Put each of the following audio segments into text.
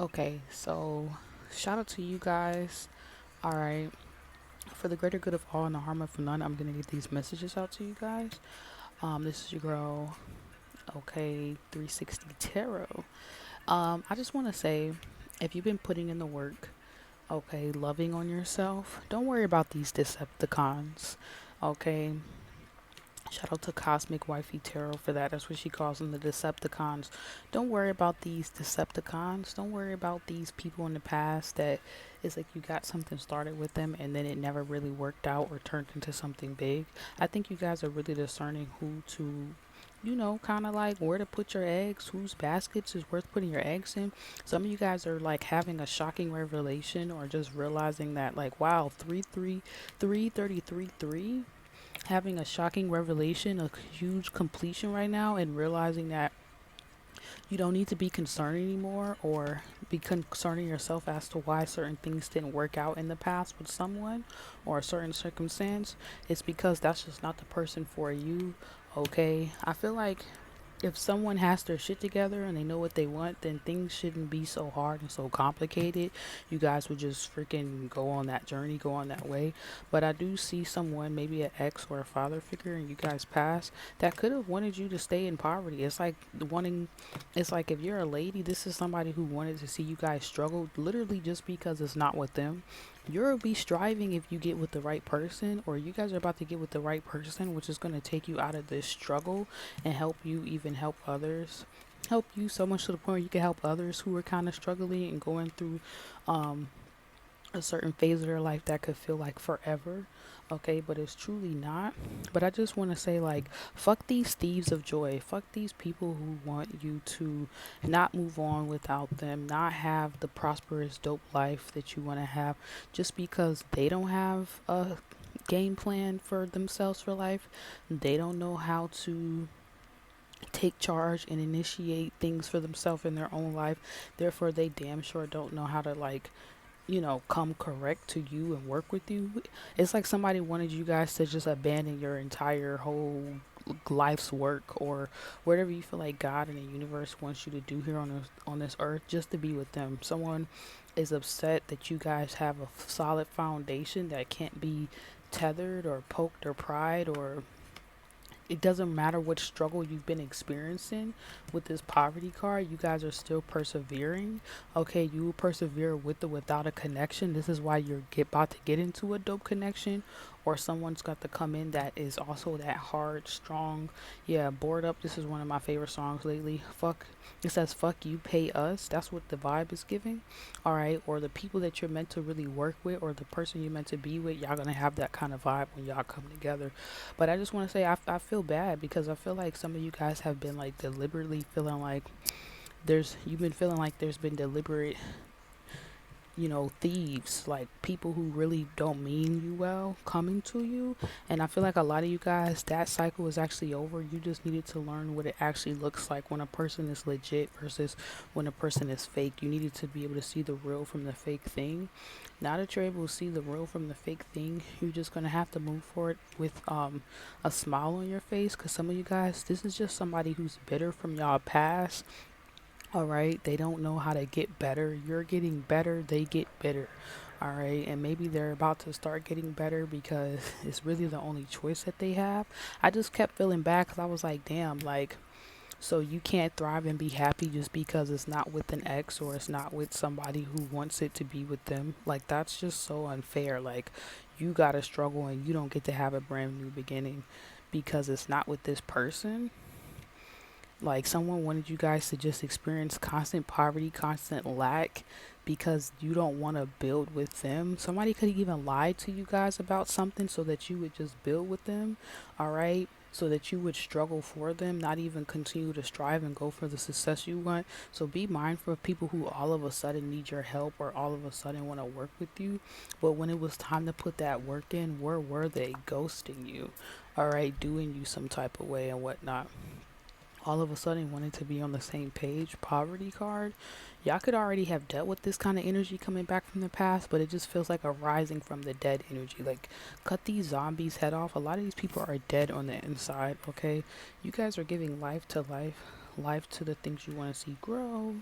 Okay, so shout out to you guys. All right, for the greater good of all and the harm of none, I'm gonna get these messages out to you guys. This is your girl, okay, 360 Tarot. I just want to say, if you've been putting in the work, okay, loving on yourself, don't worry about these Decepticons. Okay, shout out to Cosmic Wifey Tarot for that. That's what she calls them, the Decepticons. Don't worry about these Decepticons. Don't worry about these people in the past that it's like you got something started with them and then it never really worked out or turned into something big. I think you guys are really discerning who to, kind of like where to put your eggs, whose baskets is worth putting your eggs in. Some of you guys are like having a shocking revelation or just realizing that, like, wow, 3 3 3 33 3, having a shocking revelation, a huge completion right now, and realizing that you don't need to be concerned anymore or be concerning yourself as to why certain things didn't work out in the past with someone or a certain circumstance. It's because that's just not the person for you. Okay, I feel like if someone has their shit together and they know what they want, then things shouldn't be so hard and so complicated. You guys would just freaking go on that journey, go on that way. But I do see someone, maybe an ex or a father figure, and you guys pass, that could have wanted you to stay in poverty. It's like if you're a lady, this is somebody who wanted to see you guys struggle literally just because it's not with them. You'll be striving if you get with the right person, or you guys are about to get with the right person, which is going to take you out of this struggle and help you even help others. Help you so much to the point where you can help others who are kind of struggling and going through um, a certain phase of their life that could feel like forever. Okay, but it's truly not. But I just want to say, like, fuck these thieves of joy. Fuck these people who want you to not move on without them, not have the prosperous, dope life that you want to have just because they don't have a game plan for themselves for life. They don't know how to take charge and initiate things for themselves in their own life. Therefore, they damn sure don't know how to, like, come correct to you and work with you. It's like somebody wanted you guys to just abandon your entire whole life's work or whatever you feel like God and the universe wants you to do here on this earth, just to be with them. Someone is upset that you guys have a solid foundation that can't be tethered or poked or pried, or it doesn't matter what struggle you've been experiencing with this poverty card, you guys are still persevering. Okay, you will persevere with or without a connection. This is why you're about to get into a dope connection, or someone's got to come in that is also that hard, strong. Yeah, bored up. This is one of my favorite songs lately. Fuck. It says "fuck you, pay us." That's what the vibe is giving. All right, or the people that you're meant to really work with, or the person you're meant to be with, y'all gonna have that kind of vibe when y'all come together. But I just want to say I feel bad because I feel like some of you guys have been like deliberately feeling like you've been feeling like there's been deliberate, thieves, like people who really don't mean you well coming to you. And I feel like a lot of you guys, that cycle is actually over. You just needed to learn what it actually looks like when a person is legit versus when a person is fake. You needed to be able to see the real from the fake thing. Now that you're able to see the real from the fake thing, you're just gonna have to move forward with a smile on your face, because some of you guys, this is just somebody who's bitter from y'all past. All right, they don't know how to get better. You're getting better, they get bitter. All right, and maybe they're about to start getting better because it's really the only choice that they have. I just kept feeling bad because I was like, damn, like, so you can't thrive and be happy just because it's not with an ex or it's not with somebody who wants it to be with them. Like, that's just so unfair. Like, you gotta struggle and you don't get to have a brand new beginning because it's not with this person. Like, someone wanted you guys to just experience constant poverty, constant lack because you don't want to build with them. Somebody could even lie to you guys about something so that you would just build with them, all right? So that you would struggle for them, not even continue to strive and go for the success you want. So be mindful of people who all of a sudden need your help or all of a sudden want to work with you. But when it was time to put that work in, where were they? Ghosting you, all right? Doing you some type of way and whatnot, all of a sudden wanting to be on the same page. Poverty card, y'all could already have dealt with this kind of energy coming back from the past, but it just feels like a rising from the dead energy. Like, cut these zombies head off. A lot of these people are dead on the inside. Okay, you guys are giving life to life, life to the things you want to see grow.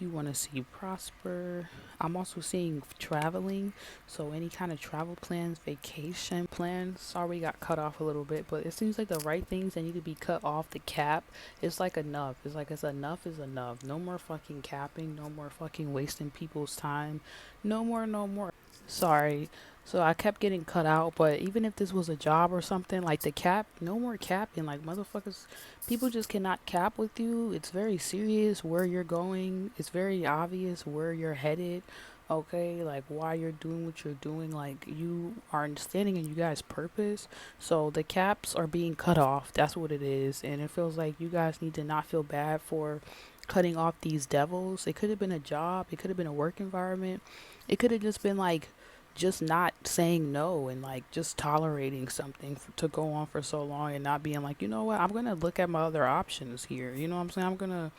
You want to see prosper. I'm also seeing traveling. So any kind of travel plans, vacation plans. Sorry, we got cut off a little bit, but it seems like the right things that need to be cut off the cap. It's like enough. It's like it's enough is enough. No more fucking capping. No more fucking wasting people's time. No more. No more. Sorry. So I kept getting cut out, but even if this was a job or something, like the cap, no more capping. Like motherfuckers, people just cannot cap with you. It's very serious where you're going. It's very obvious where you're headed. Okay, like why you're doing what you're doing. Like you are standing in you guys' purpose. So the caps are being cut off. That's what it is, and it feels like you guys need to not feel bad for cutting off these devils. It could have been a job. It could have been a work environment. It could have just been like just not saying no and like just tolerating something to go on for so long and not being like, you know what, I'm gonna look at my other options here. You know what I'm saying?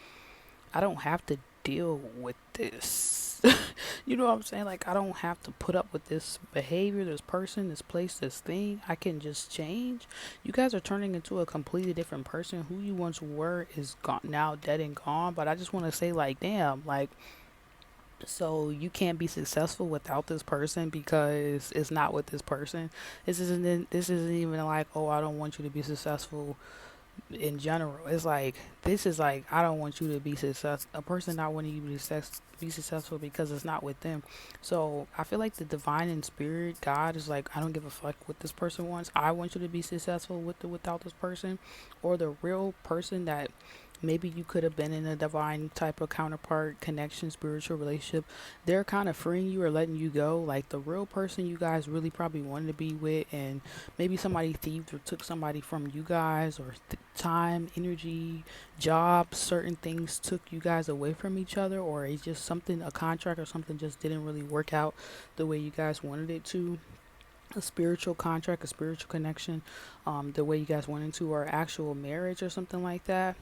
I don't have to deal with this. You know what I'm saying? Like, I don't have to put up with this behavior, this person, this place, this thing. I can just change. You guys are turning into a completely different person. Who you once were is gone now, dead and gone. But I just want to say, like, damn, like, so you can't be successful without this person because it's not with this person. This isn't even like, oh, I don't want you to be successful in general. It's like this is like I don't want you to be success. A person not wanting you to be successful because it's not with them. So I feel like the divine and spirit, God is like, I don't give a fuck what this person wants. I want you to be successful without this person, or the real person that maybe you could have been in a divine type of counterpart connection, spiritual relationship. They're kind of freeing you or letting you go. Like the real person you guys really probably wanted to be with, and maybe somebody thieved or took somebody from you guys, or time, energy, jobs, certain things took you guys away from each other, or it's just something, a contract or something just didn't really work out the way you guys wanted it to. A spiritual contract, a spiritual connection, the way you guys went into, or actual marriage or something like that.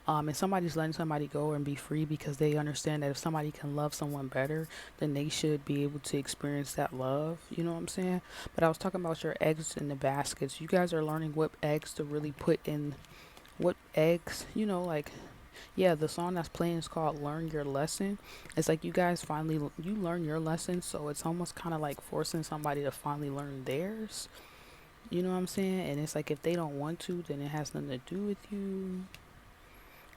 And somebody's letting somebody go and be free because they understand that if somebody can love someone better, then they should be able to experience that love. You know what I'm saying? But I was talking about your eggs in the baskets. You guys are learning what eggs to really put in, what eggs, like, yeah, the song that's playing is called Learn Your Lesson. It's like you guys finally, you learn your lesson, so it's almost kind of like forcing somebody to finally learn theirs. You know what I'm saying? And it's like if they don't want to, then it has nothing to do with you.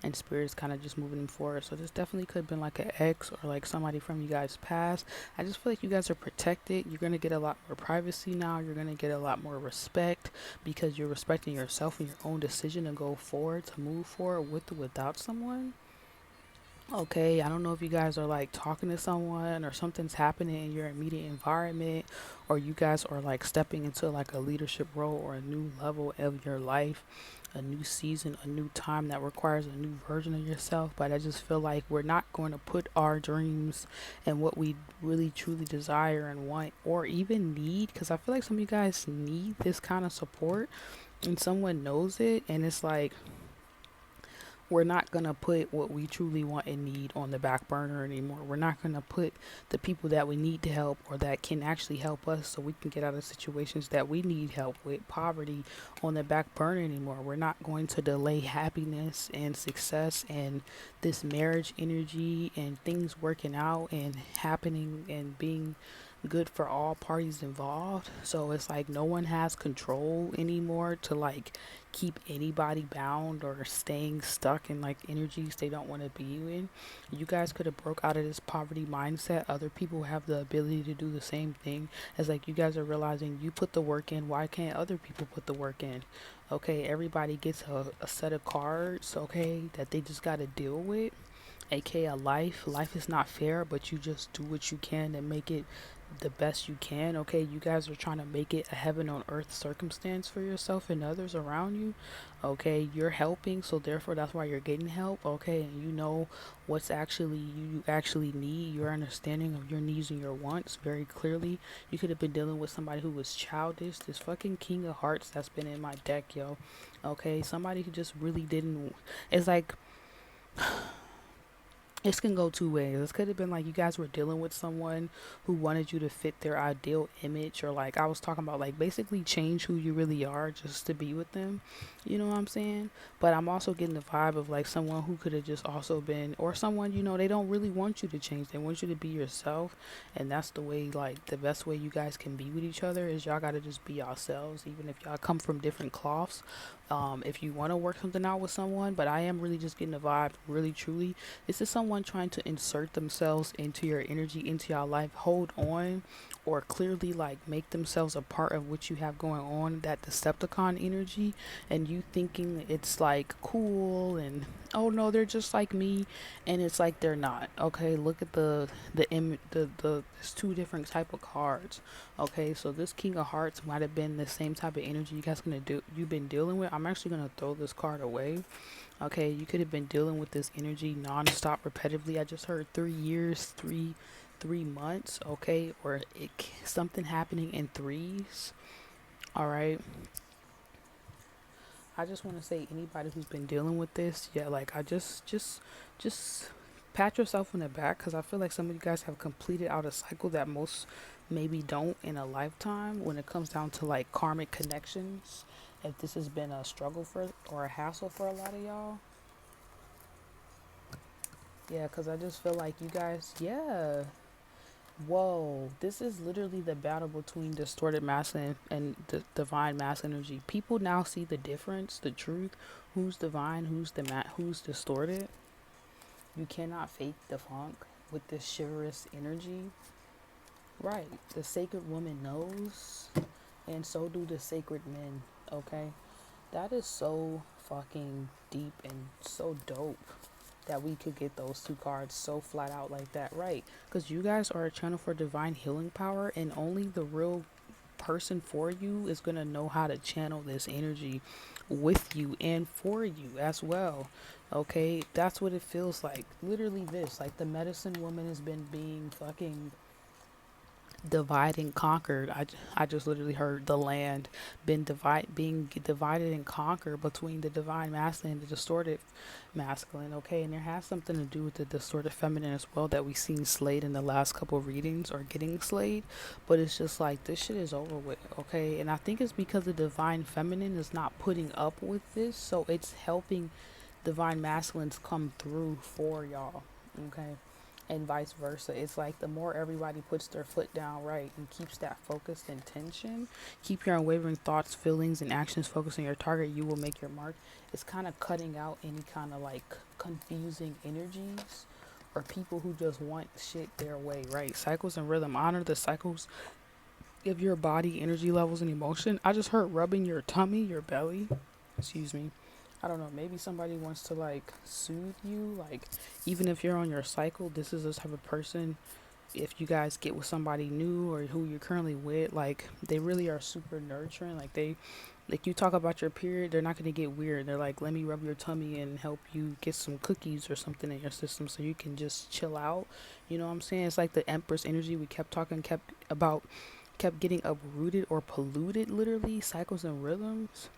And spirit's kind of just moving them forward. So this definitely could have been like an ex or like somebody from you guys past. I just feel like you guys are protected. You're going to get a lot more privacy now. You're going to get a lot more respect because you're respecting yourself and your own decision to go forward, to move forward with or without someone. Okay, I don't know if you guys are like talking to someone or something's happening in your immediate environment, or you guys are like stepping into like a leadership role or a new level of your life, a new season, a new time that requires a new version of yourself. But I just feel like we're not going to put our dreams and what we really truly desire and want or even need, because I feel like some of you guys need this kind of support and someone knows it, and it's like we're not going to put what we truly want and need on the back burner anymore. We're not going to put the people that we need to help or that can actually help us so we can get out of situations that we need help with, poverty, on the back burner anymore. We're not going to delay happiness and success and this marriage energy and things working out and happening and being good for all parties involved. So it's like no one has control anymore to like keep anybody bound or staying stuck in like energies they don't want to be in. You guys could have broke out of this poverty mindset. Other people have the ability to do the same thing. It's like you guys are realizing you put the work in. Why can't other people put the work in? Okay, everybody gets a set of cards, okay, that they just got to deal with, aka life. Life is not fair, but you just do what you can and make it the best you can. Okay, you guys are trying to make it a heaven on earth circumstance for yourself and others around you. Okay, you're helping, so therefore that's why you're getting help. Okay, and you know what's actually you actually need. Your understanding of your needs and your wants very clearly. You could have been dealing with somebody who was childish. This fucking King of Hearts that's been in my deck, yo. Okay, somebody who just really didn't. It's like This can go two ways. This could have been like you guys were dealing with someone who wanted you to fit their ideal image, or like I was talking about, like basically change who you really are just to be with them. You know what I'm saying? But I'm also getting the vibe of like someone who could have just also been, or someone, they don't really want you to change. They want you to be yourself. And that's the way, like, the best way you guys can be with each other is y'all got to just be yourselves, even if y'all come from different cloths. If you want to work something out with someone, but I am really just getting the vibe, really truly this is someone trying to insert themselves into your energy, into your life, hold on, or clearly like make themselves a part of what you have going on, that Decepticon energy, and you thinking it's like cool and oh no, they're just like me, and it's like they're not. Okay, look at the there's two different type of cards. Okay, so this King of Hearts might have been the same type of energy you guys gonna do you've been dealing with. I'm actually gonna throw this card away. Okay, you could have been dealing with this energy non-stop repetitively. I just heard 3 years, three months, okay, or something happening in threes. All right. I just want to say anybody who's been dealing with this, yeah, like I just pat yourself on the back because I feel like some of you guys have completed out a cycle that most maybe don't in a lifetime when it comes down to like karmic connections. If this has been a struggle for or a hassle for a lot of y'all, yeah, because I just feel like you guys, yeah. Whoa, this is literally the battle between distorted masculine and the divine masculine energy. People now see the difference, the truth, who's divine, who's distorted. You cannot fake the funk with this chivalrous energy. Right, the sacred woman knows, and so do the sacred men, okay? That is so fucking deep and so dope that we could get those two cards so flat out like that, right? Because you guys are a channel for divine healing power, and only the real person for you is going to know how to channel this energy with you and for you as well. Okay, that's what it feels like. Literally, this like the medicine woman has been being fucking divide and conquered. I just literally heard the land being divided and conquered between the divine masculine and the distorted masculine. Okay, and there has something to do with the distorted feminine as well that we've seen slayed in the last couple of readings or getting slayed. But it's just like this shit is over with. Okay, and I think it's because the divine feminine is not putting up with this, so it's helping divine masculines come through for y'all. Okay, and vice versa. It's like the more everybody puts their foot down right and keeps that focused intention, keep your unwavering thoughts, feelings, and actions focused on your target, you will make your mark. It's kind of cutting out any kind of like confusing energies or people who just want shit their way, right? Cycles and rhythm. Honor the cycles of your body, energy levels, and emotion. I just heard rubbing your tummy, your belly. Excuse me. I don't know, maybe somebody wants to like soothe you. Like, even if you're on your cycle, this is the type of person, if you guys get with somebody new or who you're currently with, like, they really are super nurturing. Like, you talk about your period, they're not going to get weird. They're like, let me rub your tummy and help you get some cookies or something in your system so you can just chill out. You know what I'm saying? It's like the Empress energy we kept getting uprooted or polluted, literally, cycles and rhythms,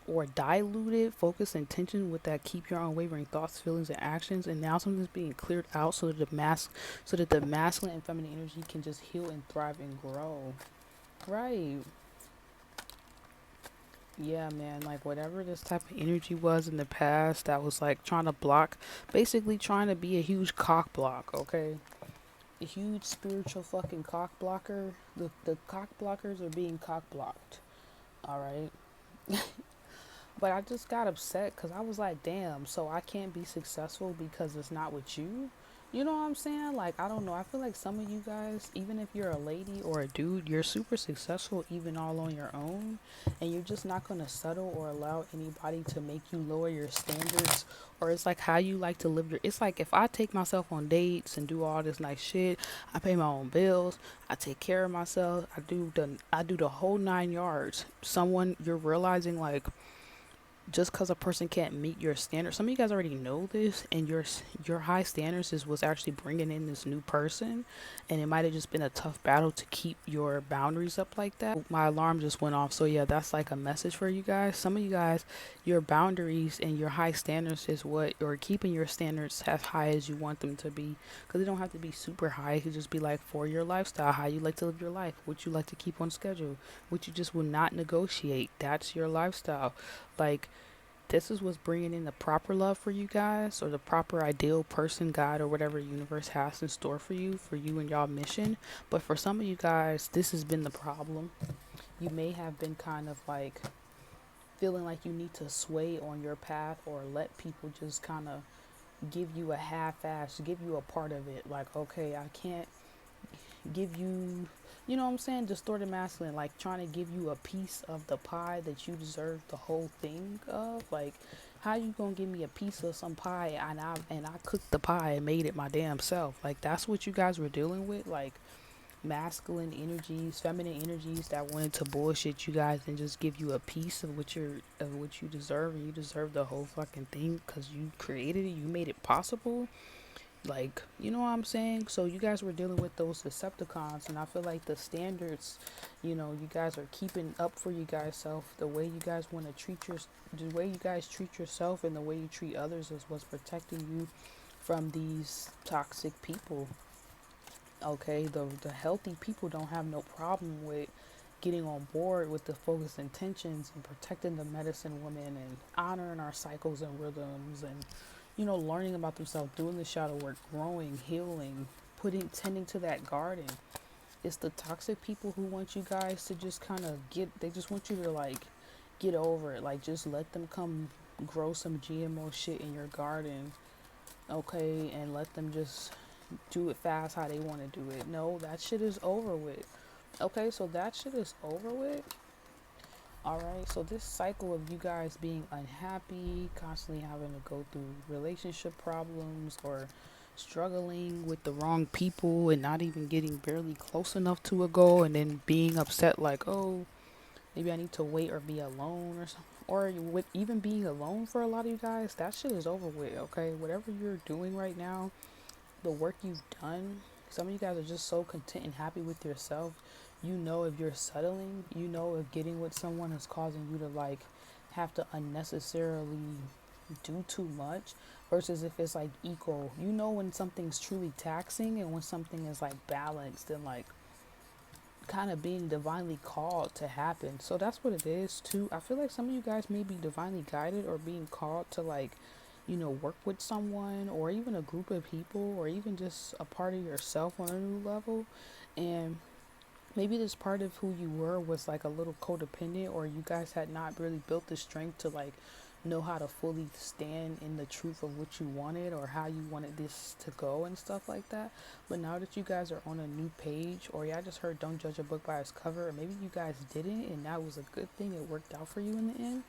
or diluted focus and tension with that keep your unwavering thoughts, feelings, and actions, and now something's being cleared out so that the masculine and feminine energy can just heal and thrive and grow. Right. Yeah, man, like whatever this type of energy was in the past that was like trying to block, basically trying to be a huge cock block, okay? A huge spiritual fucking cock blocker. The cock blockers are being cock blocked. All right. But I just got upset because I was like, damn, so I can't be successful because it's not with you? You know what I'm saying? Like, I don't know. I feel like some of you guys, even if you're a lady or a dude, you're super successful even all on your own. And you're just not going to settle or allow anybody to make you lower your standards. Or it's like how you like to live your. It's like if I take myself on dates and do all this nice shit, I pay my own bills, I take care of myself, I do the whole 9 yards. Someone, you're realizing like just because a person can't meet your standards, some of you guys already know this, and your high standards is what's actually bringing in this new person, and it might have just been a tough battle to keep your boundaries up like that. My alarm just went off, so yeah, that's like a message for you guys. Some of you guys, your boundaries and your high standards is what, or keeping your standards as high as you want them to be, because they don't have to be super high. It could just be like for your lifestyle, how you like to live your life, what you like to keep on schedule, what you just will not negotiate. That's your lifestyle. Like, this is what's bringing in the proper love for you guys, or the proper ideal person, God, or whatever universe has in store for you and y'all mission. But for some of you guys, this has been the problem. You may have been kind of like feeling like you need to sway on your path, or let people just kind of give you a half-ass, give you a part of it. Like, okay, I can't give you, you know what I'm saying, distorted masculine, like trying to give you a piece of the pie that you deserve the whole thing of. Like, how you gonna give me a piece of some pie, and I cooked the pie and made it my damn self? Like, that's what you guys were dealing with. Like, masculine energies, feminine energies that wanted to bullshit you guys and just give you a piece of what you deserve, and you deserve the whole fucking thing because you created it, you made it possible. Like, you know what I'm saying? So you guys were dealing with those Decepticons, and I feel like the standards, you guys are keeping up for you guys self. The way you guys want to the way you guys treat yourself and the way you treat others is what's protecting you from these toxic people. Okay, the healthy people don't have no problem with getting on board with the focused intentions and protecting the medicine woman and honoring our cycles and rhythms, and learning about themselves, doing the shadow work, growing, healing, tending to that garden. It's the toxic people who want you guys to just kind of they just want you to like get over it. Like, just let them come grow some GMO shit in your garden, okay, and let them just do it fast how they want to do it. No, that shit is over with. Okay, so that shit is over with. Alright, so this cycle of you guys being unhappy, constantly having to go through relationship problems, or struggling with the wrong people and not even getting barely close enough to a goal, and then being upset like, oh, maybe I need to wait or be alone or something. Or with even being alone for a lot of you guys, that shit is over with, okay? Whatever you're doing right now, the work you've done, some of you guys are just so content and happy with yourself. If you're settling, if getting with someone is causing you to like have to unnecessarily do too much, versus if it's like equal. When something's truly taxing and when something is like balanced and like kind of being divinely called to happen. So that's what it is too. I feel like some of you guys may be divinely guided or being called to like, work with someone, or even a group of people, or even just a part of yourself on a new level. And maybe this part of who you were was like a little codependent, or you guys had not really built the strength to like know how to fully stand in the truth of what you wanted or how you wanted this to go and stuff like that. But now that you guys are on a new page, or yeah, I just heard don't judge a book by its cover, or maybe you guys didn't and that was a good thing, it worked out for you in the end,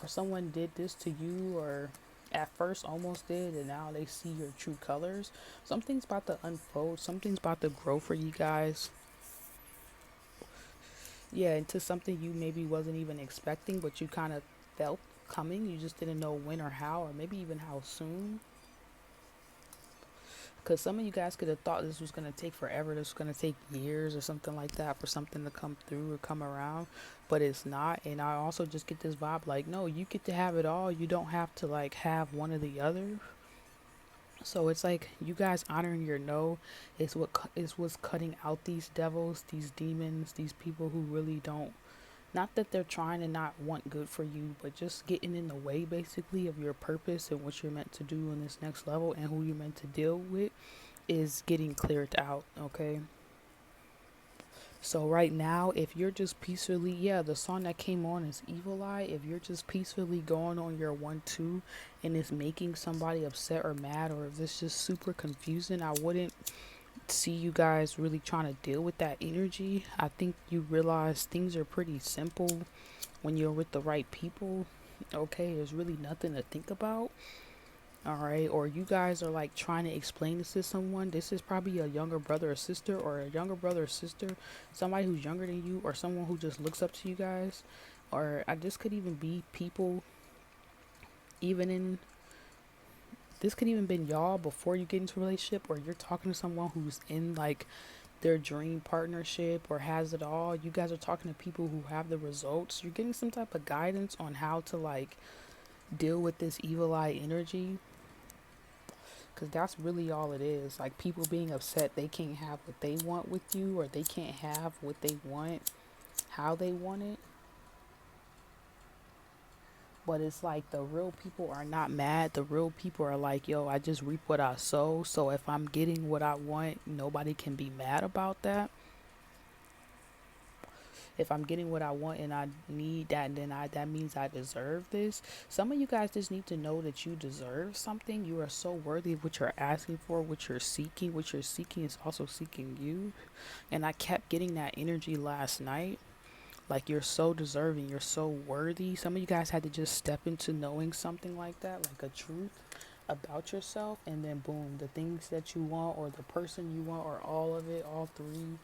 or someone did this to you, or at first almost did, and now they see your true colors. Something's about to unfold, something's about to grow for you guys. Yeah, into something you maybe wasn't even expecting, but you kind of felt coming. You just didn't know when or how, or maybe even how soon. Because some of you guys could have thought this was going to take forever. This was going to take years or something like that for something to come through or come around. But it's not. And I also just get this vibe like, no, you get to have it all. You don't have to like have one or the other. So it's like you guys honoring your no is what's cutting out these devils, these demons, these people who really don't, not that they're trying to not want good for you, but just getting in the way basically of your purpose and what you're meant to do in this next level, and who you're meant to deal with is getting cleared out, okay? So right now, if you're just peacefully, yeah, the song that came on is Evil Eye. If you're just peacefully going on your 1-2 and it's making somebody upset or mad, or if it's just super confusing, I wouldn't see you guys really trying to deal with that energy. I think you realize things are pretty simple when you're with the right people. Okay, there's really nothing to think about. All right, or you guys are like trying to explain this to someone. This is probably a younger brother or sister, or a younger brother or sister, somebody who's younger than you, or someone who just looks up to you guys. Or this could even be people even in this could even been y'all before you get into a relationship, or you're talking to someone who's in like their dream partnership or has it all. You guys are talking to people who have the results. You're getting some type of guidance on how to like deal with this evil eye energy, because that's really all it is. Like people being upset they can't have what they want with you, or they can't have what they want how they want it. But it's like the real people are not mad. The real people are like, yo, I just reap what I sow. So if I'm getting what I want, nobody can be mad about that. If I'm getting what I want and I need that, then that means I deserve this. Some of you guys just need to know that you deserve something. You are so worthy of what you're asking for, what you're seeking. What you're seeking is also seeking you. And I kept getting that energy last night. Like you're so deserving, you're so worthy. Some of you guys had to just step into knowing something like that, like a truth about yourself, and then boom, the things that you want, or the person you want, or all of it, all three,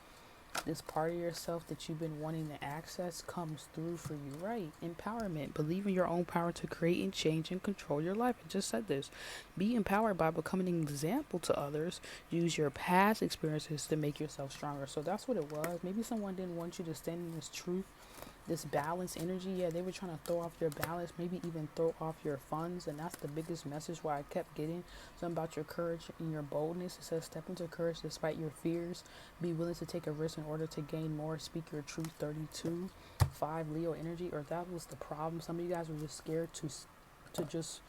this part of yourself that you've been wanting to access comes through for you, right? Empowerment. Believe in your own power to create and change and control your life. I just said this. Be empowered by becoming an example to others. Use your past experiences to make yourself stronger. So that's what it was. Maybe someone didn't want you to stand in this truth, this balance energy. Yeah, they were trying to throw off your balance, maybe even throw off your funds. And that's the biggest message why I kept getting something about your courage and your boldness. It says step into courage despite your fears, be willing to take a risk in order to gain more, speak your truth. 32 5 Leo energy. Or that was the problem. Some of you guys were just scared to just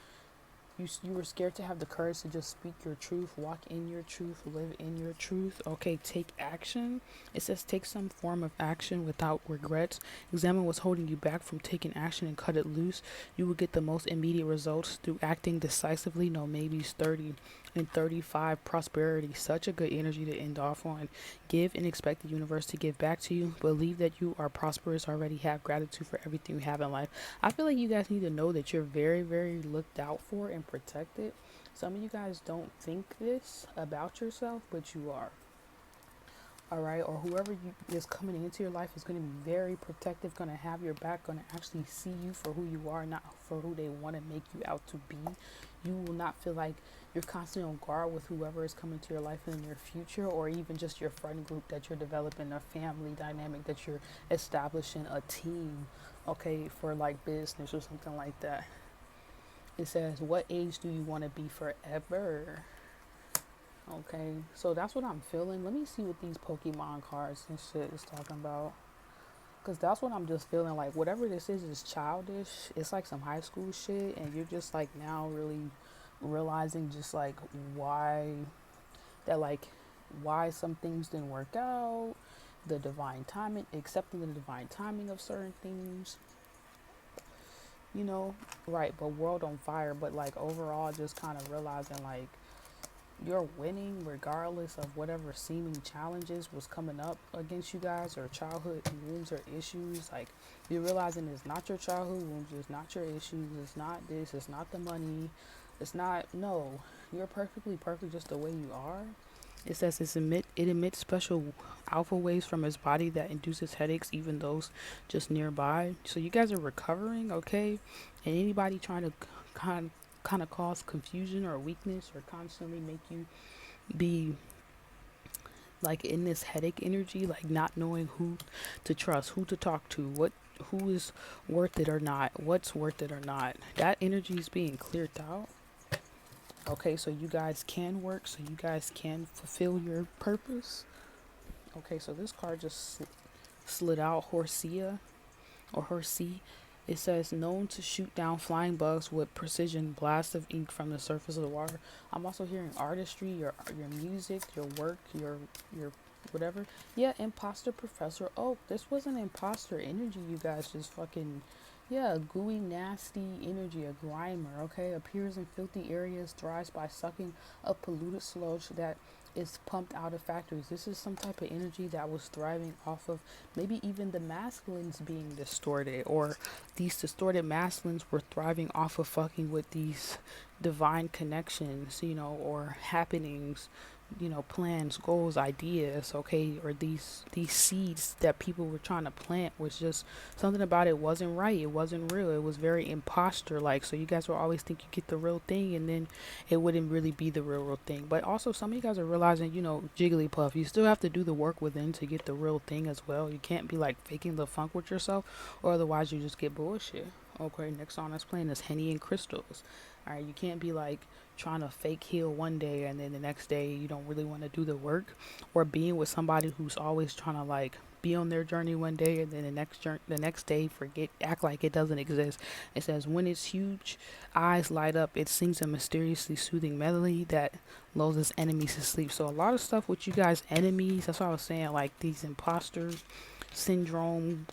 you were scared to have the courage to just speak your truth, walk in your truth, live in your truth. Okay, take action. It says take some form of action without regrets. Examine what's holding you back from taking action and cut it loose. You will get the most immediate results through acting decisively. No maybes. 30 and 35 prosperity. Such a good energy to end off on. Give and expect the universe to give back to you. Believe that you are prosperous already. Have gratitude for everything you have in life. I feel like you guys need to know that you're very, very looked out for and protected. Some of you guys don't think this about yourself, but you are. All right, or whoever is coming into your life is going to be very protective, going to have your back, going to actually see you for who you are, not for who they want to make you out to be. You will not feel like you're constantly on guard with whoever is coming to your life in the near future, or even just your friend group that you're developing, a family dynamic that you're establishing, a team, okay, for like business or something like that. It says, what age do you want to be forever? Okay, so that's what I'm feeling. Let me see what these Pokemon cards and shit is talking about. Because that's what I'm just feeling like. Whatever this is childish. It's like some high school shit. And you're just like now really realizing just like why why some things didn't work out. The divine timing, accepting the divine timing of certain things. You know, right, but world on fire. But like overall just kind of realizing like you're winning regardless of whatever seeming challenges was coming up against you guys, or childhood wounds or issues. Like you're realizing it's not your childhood wounds, it's not your issues, it's not this, it's not the money, it's not, no, you're perfectly perfect just the way you are. It says it emits special alpha waves from its body that induces headaches, even those just nearby. So you guys are recovering, okay? And anybody trying to kind of cause confusion or weakness, or constantly make you be like in this headache energy, like not knowing who to trust, who to talk to, who is worth it or not, what's worth it or not. That energy is being cleared out. Okay, so you guys can work, so you guys can fulfill your purpose. Okay, so this card just slid out, Horsia or Horsea. It says, known to shoot down flying bugs with precision blasts of ink from the surface of the water. I'm also hearing artistry, your music, your work, your whatever. Yeah, imposter professor. Oh, this was an imposter energy. You guys just fucking, yeah, gooey, nasty energy. A grimer, okay, appears in filthy areas, thrives by sucking up polluted sludge that is pumped out of factories. This is some type of energy that was thriving off of maybe even the masculines being distorted, or these distorted masculines were thriving off of fucking with these divine connections, you know, or happenings, plans, goals, ideas, okay, or these seeds that people were trying to plant was just something about it wasn't right. It wasn't real. It was very imposter like. So you guys will always think you get the real thing, and then it wouldn't really be the real thing. But also, some of you guys are realizing, Jigglypuff, you still have to do the work within to get the real thing as well. You can't be like faking the funk with yourself, or otherwise you just get bullshit. Okay, next song that's playing is Henny and Crystals. All right, you can't be like trying to fake heal one day and then the next day you don't really want to do the work, or being with somebody who's always trying to like be on their journey one day and then the next day forget, act like it doesn't exist. It says when its huge eyes light up, it sings a mysteriously soothing melody that lulls its enemies to sleep. So a lot of stuff with you guys enemies, that's what I was saying, like these imposters syndrome,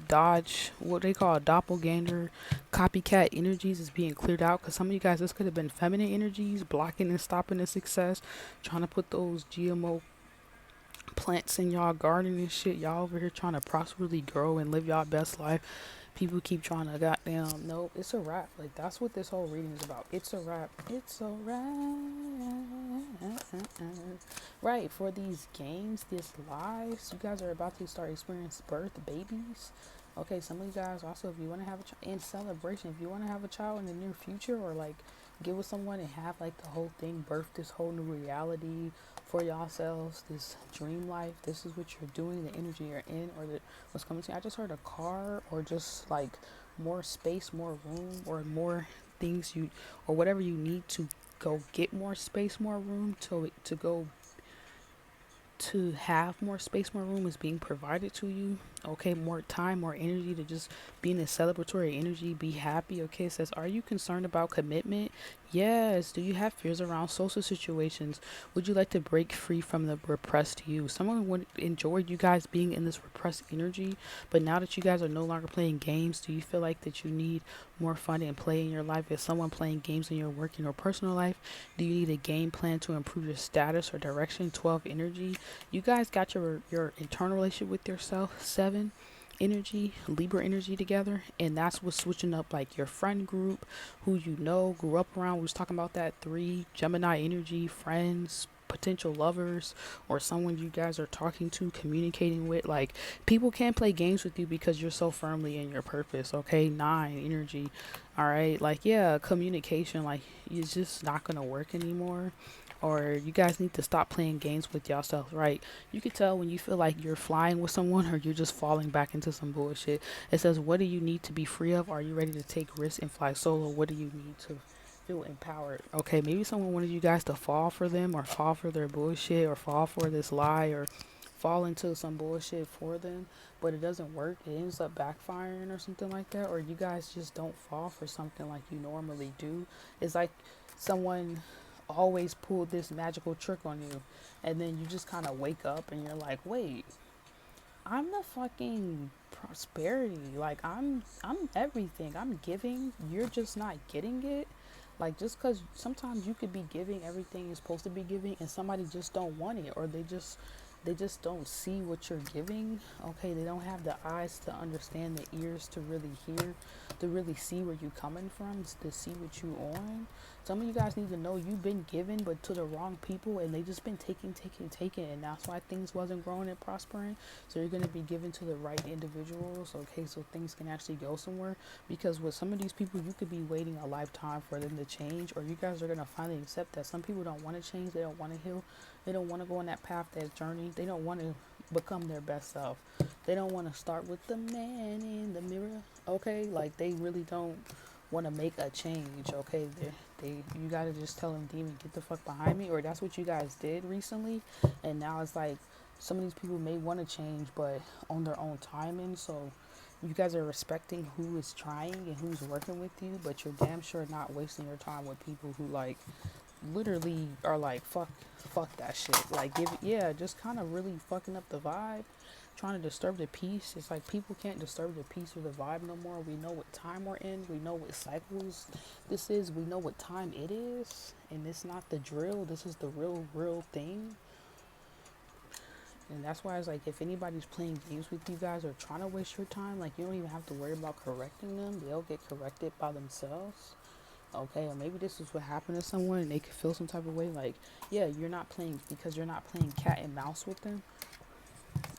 dodge, what they call a doppelganger, copycat energies is being cleared out. Because some of you guys, this could have been feminine energies blocking and stopping the success, trying to put those GMO plants in y'all garden and shit. Y'all over here trying to prosperly grow and live y'all best life. People keep trying to goddamn, nope, it's a wrap. Like, that's what this whole reading is about. It's a wrap. It's a wrap. Right, for these games, these lives, you guys are about to start experiencing birth, babies. Okay, some of you guys also, if you want to have a child, in celebration, if you want to have a child in the near future, or like get with someone and have like the whole thing, birth this whole new reality for yourselves, this dream life, this is what you're doing, the energy you're in, or what's coming to you. I just heard a car, or just like more space, more room, or more things or whatever you need to go get more space, more room to go to have more space, more room is being provided to you. Okay, more time, more energy to just be in a celebratory energy, be happy. Okay, it says, are you concerned about commitment? Yes. Do you have fears around social situations? Would you like to break free from the repressed you? Someone would enjoy you guys being in this repressed energy, but now that you guys are no longer playing games, do you feel like that you need more fun and play in your life? Is someone playing games in your working or personal life? Do you need a game plan to improve your status or direction? 12 energy. You guys got your internal relationship with yourself. 7 energy, Libra energy together, and that's what's switching up like your friend group, who grew up around. We was talking about that. 3 Gemini energy, friends, potential lovers, or someone you guys are talking to, communicating with. Like, people can't play games with you because you're so firmly in your purpose. Okay, 9 energy. All right, like, yeah, communication, like, it's just not gonna work anymore, or you guys need to stop playing games with yourself, right? You can tell when you feel like you're flying with someone or you're just falling back into some bullshit. It says, what do you need to be free of? Are you ready to take risks and fly solo? What do you need to feel empowered? Okay, maybe someone wanted you guys to fall for them, or fall for their bullshit, or fall for this lie, or fall into some bullshit for them, but it doesn't work. It ends up backfiring or something like that, or you guys just don't fall for something like you normally do. It's like someone always pulled this magical trick on you, and then you just kind of wake up and you're like, wait, I'm the fucking prosperity. Like, I'm everything. I'm giving. You're just not getting it. Like, just because sometimes you could be giving everything you're supposed to be giving, and somebody just don't want it, or they just don't see what you're giving. Okay, they don't have the eyes to understand, the ears to really hear, to really see where you're coming from, to see what you on. Some of you guys need to know you've been given, but to the wrong people, and they just been taking, and that's why things wasn't growing and prospering. So you're going to be given to the right individuals, okay, so things can actually go somewhere. Because with some of these people, you could be waiting a lifetime for them to change, or you guys are going to finally accept that some people don't want to change, they don't want to heal, they don't want to go on that path, that journey, they don't want to become their best self, they don't want to start with the man in the mirror, okay, like, they really don't want to make a change, okay. You gotta just tell them, demon, get the fuck behind me. Or that's what you guys did recently, and now it's like some of these people may want to change, but on their own timing. So you guys are respecting who is trying and who's working with you, but you're damn sure not wasting your time with people who like literally are like, fuck that shit, like, just kind of really fucking up the vibe, trying to disturb the peace. It's like people can't disturb the peace or the vibe no more. We know what time we're in, we know what cycles this is, we know what time it is, and it's not the drill, this is the real thing. And that's why it's like, if anybody's playing games with you guys or trying to waste your time, like, you don't even have to worry about correcting them, they'll get corrected by themselves. Okay, or maybe this is what happened to someone and they could feel some type of way. Like, yeah, you're not playing because you're not playing cat and mouse with them.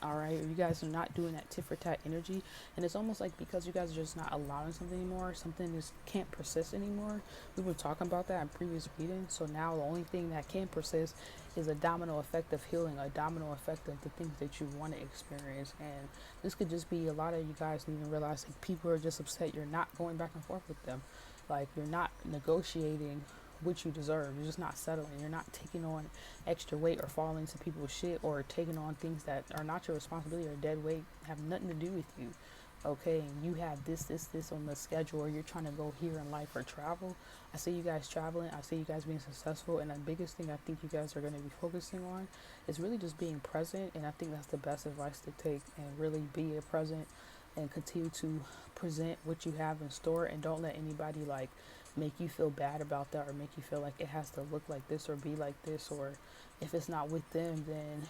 All right, or you guys are not doing that tit for tat energy, and it's almost like because you guys are just not allowing something anymore, something just can't persist anymore. We were talking about that in previous readings, so now the only thing that can persist is a domino effect of healing, a domino effect of the things that you want to experience. And this could just be a lot of you guys need to realize like people are just upset you're not going back and forth with them, like you're not negotiating what you deserve. You're just not settling. You're not taking on extra weight or falling to people's shit or taking on things that are not your responsibility or dead weight, have nothing to do with you. Okay, and you have this on the schedule, or you're trying to go here in life or travel. I see you guys traveling. I see you guys being successful, and the biggest thing I think you guys are going to be focusing on is really just being present. And I think that's the best advice to take, and really be a present and continue to present what you have in store, and don't let anybody like make you feel bad about that or make you feel like it has to look like this or be like this, or if it's not with them then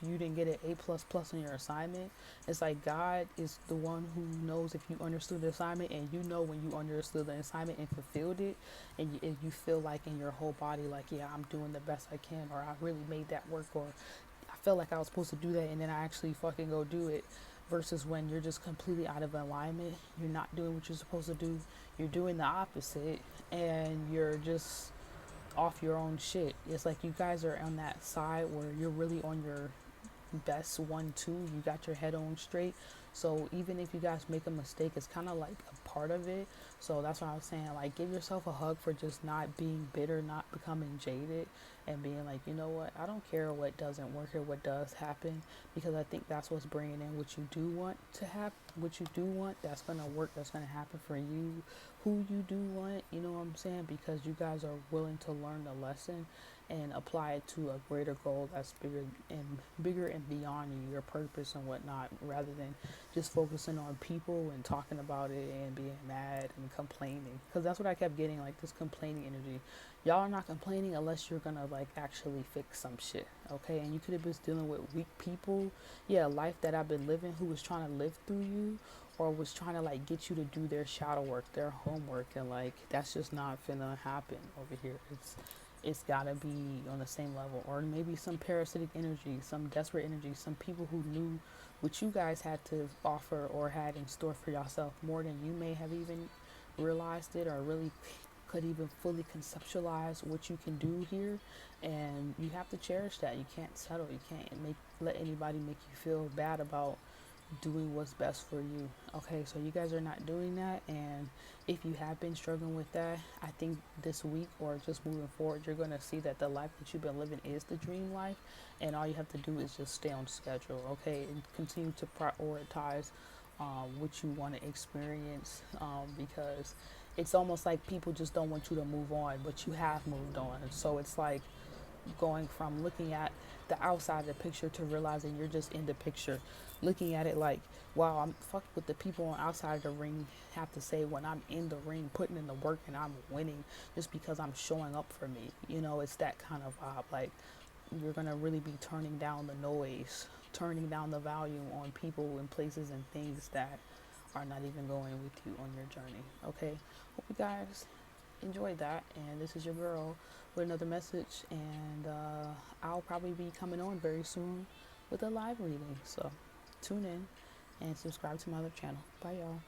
you didn't get an A plus plus on your assignment. It's like God is the one who knows if you understood the assignment, and you know when you understood the assignment and fulfilled it, and you feel like in your whole body like, yeah, I'm doing the best I can, or I really made that work, or I felt like I was supposed to do that and then I actually fucking go do it, versus when you're just completely out of alignment. You're not doing what you're supposed to do. You're doing the opposite, and you're just off your own shit. It's like you guys are on that side where you're really on your best 1 2. You got your head on straight, so even if you guys make a mistake, it's kind of like a part of it. So that's what I was saying, like give yourself a hug for just not being bitter, not becoming jaded, and being like, you know what, I don't care what doesn't work or what does happen, because I think that's what's bringing in what you do want to happen, what you do want that's going to work, that's going to happen for you, who you do want, you know what I'm saying, because you guys are willing to learn the lesson and apply it to a greater goal that's bigger and beyond you, your purpose and whatnot, rather than just focusing on people and talking about it and being mad and complaining. Because that's what I kept getting, like this complaining energy. Y'all are not complaining unless you're gonna like actually fix some shit, okay? And you could have been dealing with weak people, yeah, life that I've been living, who was trying to live through you, or was trying to like get you to do their shadow work, their homework, and like that's just not finna happen over here. It's gotta be on the same level, or maybe some parasitic energy, some desperate energy, some people who knew what you guys had to offer or had in store for yourself more than you may have even realized it, or really could even fully conceptualize what you can do here. And you have to cherish that. You can't settle. You can't let anybody make you feel bad about doing what's best for you. Okay, so you guys are not doing that, and if you have been struggling with that, I think this week or just moving forward, you're gonna see that the life that you've been living is the dream life, and all you have to do is just stay on schedule, okay, and continue to prioritize what you want to experience, because it's almost like people just don't want you to move on, but you have moved on. So it's like going from looking at the outside of the picture to realizing you're just in the picture, looking at it like, wow, I'm fucked with the people on outside of the ring have to say when I'm in the ring putting in the work and I'm winning just because I'm showing up for me. You know, it's that kind of vibe. Like you're gonna really be turning down the noise, turning down the volume on people and places and things that are not even going with you on your journey. Okay, hope you guys enjoyed that, and this is your girl with another message, and I'll probably be coming on very soon with a live reading, so tune in and subscribe to my other channel. Bye y'all.